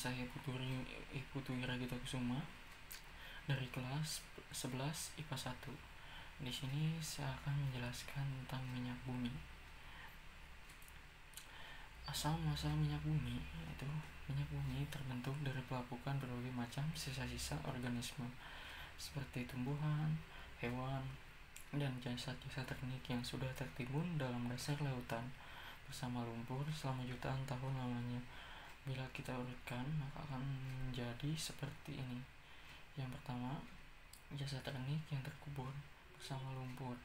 saya Ibu Tuira Gita Kusuma dari kelas 11 IPA 1. Di sini saya akan menjelaskan tentang minyak bumi. Asal muasal minyak bumi yaitu minyak bumi terbentuk dari pelapukan berbagai macam sisa-sisa organisme seperti tumbuhan, hewan, dan jasad-jasad ternik yang sudah tertimbun dalam dasar lautan bersama lumpur selama jutaan tahun lamanya. Bila kita urutkan, maka akan menjadi seperti ini. Yang pertama, jasad ternik yang terkubur bersama lumpur.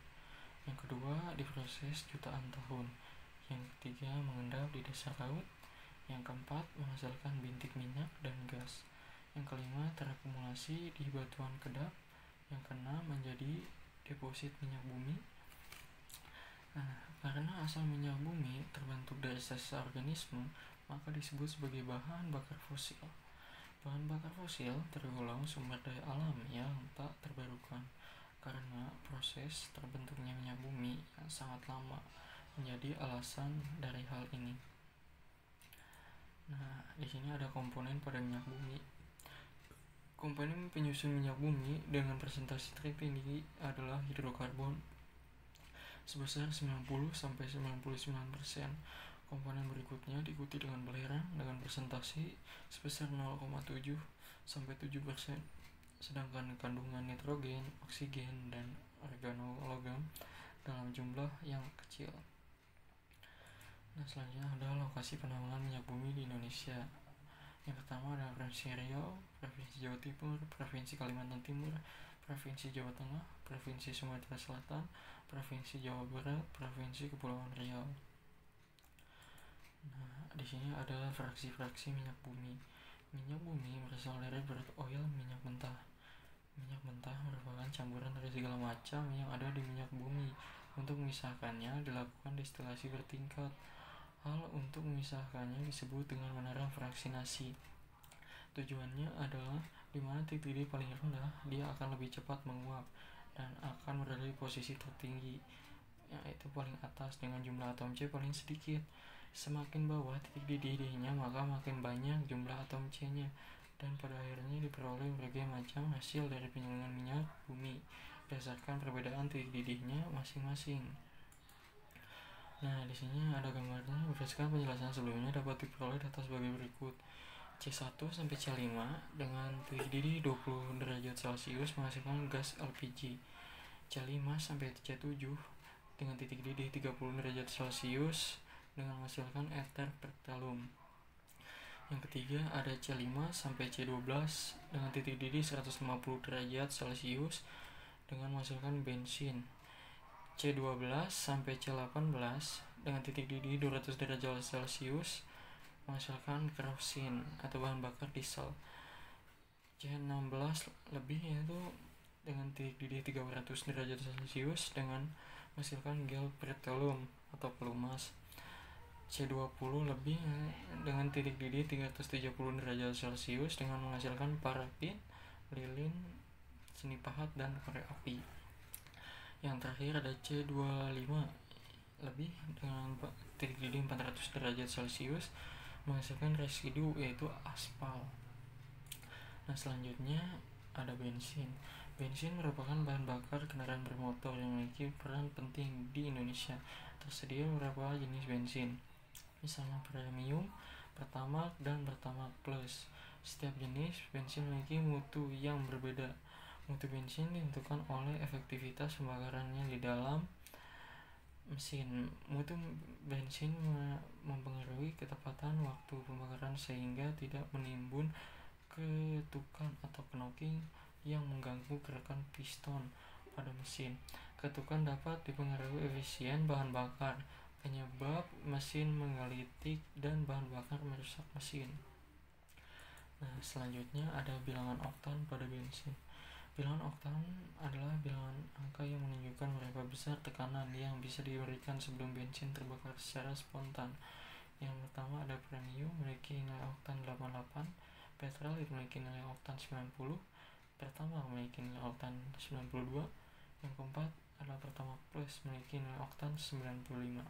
Yang kedua, diproses jutaan tahun. Yang ketiga, mengendap di dasar laut. Yang keempat, menghasilkan bintik minyak dan gas. Yang kelima, terakumulasi di batuan kedap. Yang keenam, menjadi deposit minyak bumi. Karena asal minyak bumi terbentuk dari sisa organisme, maka disebut sebagai bahan bakar fosil. Bahan bakar fosil tergolong sumber daya alam yang tak terbarukan karena proses terbentuknya minyak bumi yang sangat lama menjadi alasan dari hal ini. Di sini ada komponen pada minyak bumi. Komponen penyusun minyak bumi dengan persentase tertinggi adalah hidrokarbon sebesar 90-99%. Komponen berikutnya diikuti dengan belerang dengan persentase sebesar 0,7-7%, sedangkan kandungan nitrogen, oksigen, dan organologam dalam jumlah yang kecil. Selanjutnya ada lokasi penambangan minyak bumi di Indonesia. Yang pertama adalah Provinsi Riau, Provinsi Jawa Timur, Provinsi Kalimantan Timur, Provinsi Jawa Tengah, Provinsi Sumatera Selatan, Provinsi Jawa Barat, Provinsi Kepulauan Riau. Di sini ada fraksi-fraksi minyak bumi. Minyak bumi berasal dari berat oil minyak mentah. Minyak mentah merupakan campuran dari segala macam yang ada di minyak bumi. Untuk memisahkannya dilakukan destilasi bertingkat. Hal untuk memisahkannya disebut dengan menara fraksinasi. Tujuannya adalah di mana titik D paling rendah, dia akan lebih cepat menguap dan akan berada di posisi tertinggi, yaitu paling atas dengan jumlah atom C paling sedikit. Semakin bawah titik D-nya, maka makin banyak jumlah atom C-nya, dan pada akhirnya diperoleh berbagai macam hasil dari penyulingan minyak bumi berdasarkan perbedaan titik D-nya masing-masing. Di sini ada gambarnya. Berdasarkan penjelasan sebelumnya dapat diperoleh data sebagai berikut. C1 sampai C5 dengan titik didih 20 derajat Celcius menghasilkan gas LPG. C5 sampai C7 dengan titik didih 30 derajat Celcius dengan menghasilkan ether pertalum. Yang ketiga ada C5 sampai C12 dengan titik didih 150 derajat Celcius dengan menghasilkan bensin. C12 sampai C18 dengan titik didih 200 derajat Celcius menghasilkan kerosin atau bahan bakar diesel. C16 lebih yaitu dengan titik didih 300 derajat Celcius dengan menghasilkan gel petroleum atau pelumas. C20 lebih dengan titik didih 370 derajat Celcius dengan menghasilkan parafin, lilin, seni pahat, dan korek api. Yang terakhir ada C25 lebih dengan titik didih 400 derajat Celcius menghasilkan residu yaitu aspal. Selanjutnya ada bensin. Bensin merupakan bahan bakar kendaraan bermotor yang memiliki peran penting di Indonesia. Tersedia beberapa jenis bensin, misalnya premium, pertamax, dan pertamax plus. Setiap jenis bensin memiliki mutu yang berbeda. Mutu bensin ditentukan oleh efektivitas pembakarannya di dalam mesin. Mutu bensin mempengaruhi ketepatan waktu pembakaran sehingga tidak menimbun ketukan atau knocking yang mengganggu gerakan piston pada mesin. Ketukan dapat dipengaruhi efisien bahan bakar, penyebab mesin menggelitik, dan bahan bakar merusak mesin. Selanjutnya ada bilangan oktan pada bensin. Bilangan oktan adalah bilangan angka yang menunjukkan berapa besar tekanan yang bisa diberikan sebelum bensin terbakar secara spontan. Yang pertama ada premium memiliki nilai oktan 88, petrolite memiliki nilai oktan 90, pertamax memiliki nilai oktan 92, yang keempat adalah pertamax plus memiliki nilai oktan 95.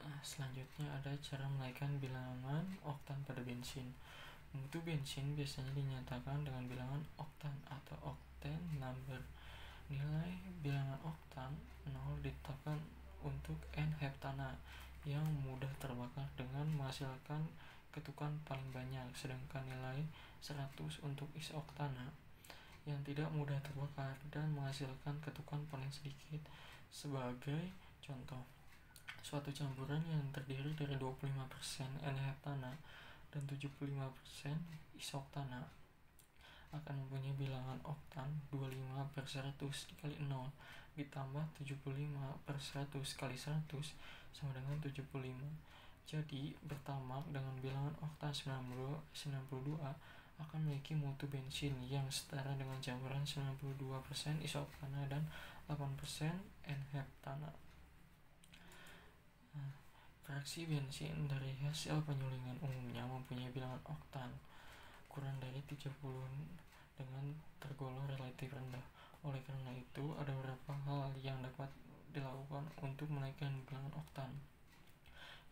Nah, selanjutnya ada cara menaikkan bilangan oktan pada bensin. Mutu bensin biasanya dinyatakan dengan bilangan oktan atau octane number. Nilai bilangan oktan 0 ditetapkan untuk N-heptana yang mudah terbakar dengan menghasilkan ketukan paling banyak, sedangkan nilai 100 untuk isoktana yang tidak mudah terbakar dan menghasilkan ketukan paling sedikit. Sebagai contoh, suatu campuran yang terdiri dari 25% N-heptana dan 75% isoktana akan mempunyai bilangan oktan 25/100 dikali 0 ditambah 75/100 kali 100 sama dengan 75. Jadi bertamak dengan bilangan oktan 92 akan memiliki mutu bensin yang setara dengan campuran 92% isoktana dan 8% N-heptana. Fraksi bensin dari hasil penyulingan umumnya mempunyai bilangan oktan kurang dari 30 dengan tergolong relatif rendah. Oleh karena itu, ada beberapa hal yang dapat dilakukan untuk menaikkan bilangan oktan.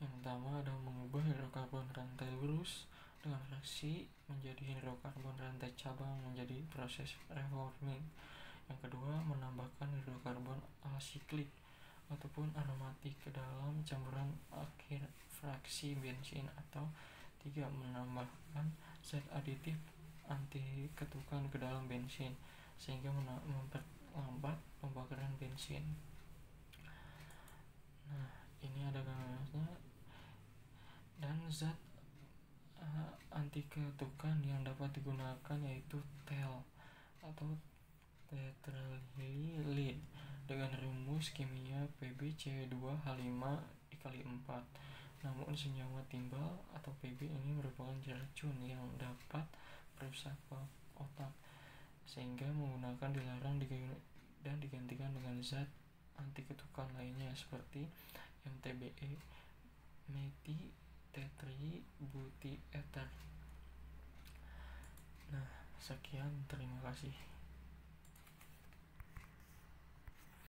Yang pertama adalah mengubah hidrokarbon rantai lurus dengan fraksi menjadi hidrokarbon rantai cabang menjadi proses reforming. Yang kedua, menambahkan hidrokarbon asiklik ataupun aromatik ke dalam campuran akhir fraksi bensin. Atau tiga, menambahkan zat aditif anti ketukan ke dalam bensin sehingga memperlambat pembakaran bensin. Nah, ini ada gambarnya. Dan zat anti ketukan yang dapat digunakan yaitu TEL atau tetrahydrolid dengan rumus kimia Pb(C2H5)(4). Namun senyawa timbal atau Pb ini merupakan racun yang dapat merusak otak, sehingga menggunakan dilarang dan digantikan dengan zat anti ketukan lainnya seperti MTBE, methyl-tetributieter. Nah, sekian, terima kasih.